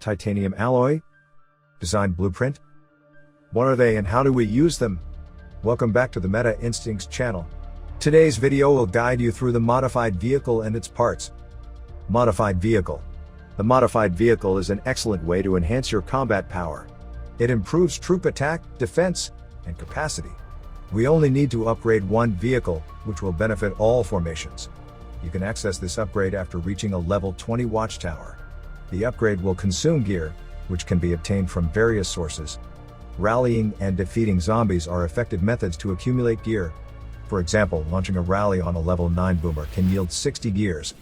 Titanium alloy? Design blueprint? What are they and how do we use them? Welcome back to the Meta Instincts channel. Today's video will guide you through the modified vehicle and its parts. Modified vehicle. The modified vehicle is an excellent way to enhance your combat power. It improves troop attack, defense, and capacity. We only need to upgrade one vehicle, which will benefit all formations. You can access this upgrade after reaching a level 20 Watchtower. The upgrade will consume gear, which can be obtained from various sources. Rallying and defeating zombies are effective methods to accumulate gear. For example, launching a rally on a level 9 boomer can yield 60 gears.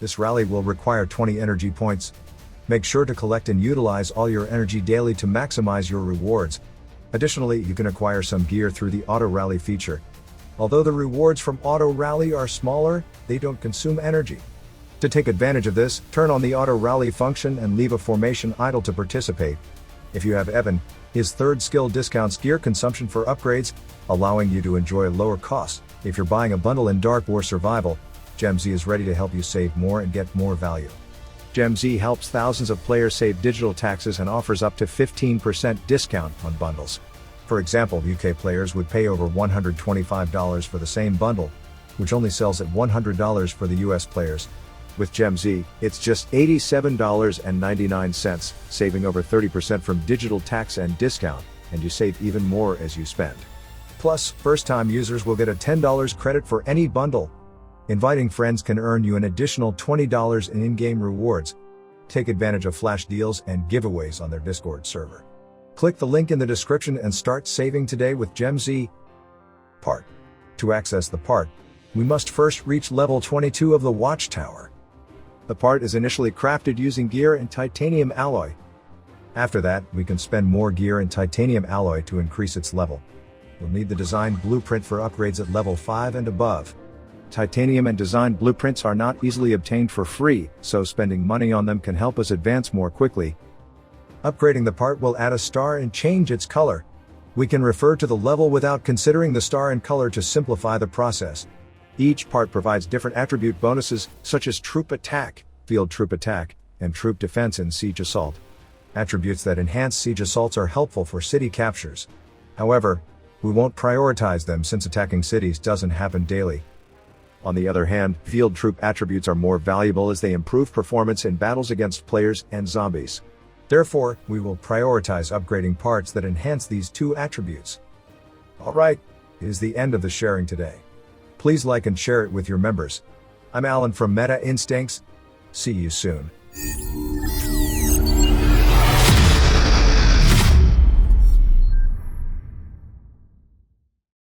This rally will require 20 energy points. Make sure to collect and utilize all your energy daily to maximize your rewards. Additionally, you can acquire some gear through the auto rally feature. Although the rewards from auto rally are smaller, they don't consume energy. To take advantage of this, turn on the auto rally function and leave a formation idle to participate. If you have Evan, his third skill discounts gear consumption for upgrades, allowing you to enjoy lower costs. If you're buying a bundle in Dark War Survival, GemZ is ready to help you save more and get more value. GemZ helps thousands of players save digital taxes and offers up to 15% discount on bundles. For example, UK players would pay over $125 for the same bundle, which only sells at $100 for the US players. With GemZ, it's just $87.99, saving over 30% from digital tax and discount, and you save even more as you spend. Plus, first-time users will get a $10 credit for any bundle. Inviting friends can earn you an additional $20 in in-game rewards. Take advantage of flash deals and giveaways on their Discord server. Click the link in the description and start saving today with GemZ. Part. To access the part, we must first reach level 22 of the Watchtower. The part is initially crafted using gear and titanium alloy. After that, we can spend more gear and titanium alloy to increase its level. You'll need the design blueprint for upgrades at level 5 and above. Titanium and design blueprints are not easily obtained for free, so spending money on them can help us advance more quickly. Upgrading the part will add a star and change its color. We can refer to the level without considering the star and color to simplify the process. Each part provides different attribute bonuses, such as troop attack, field troop attack, and troop defense in siege assault. Attributes that enhance siege assaults are helpful for city captures. However, we won't prioritize them since attacking cities doesn't happen daily. On the other hand, field troop attributes are more valuable as they improve performance in battles against players and zombies. Therefore, we will prioritize upgrading parts that enhance these two attributes. Alright, it is the end of the sharing today. Please like and share it with your members. I'm Alan from Meta Instincts. See you soon.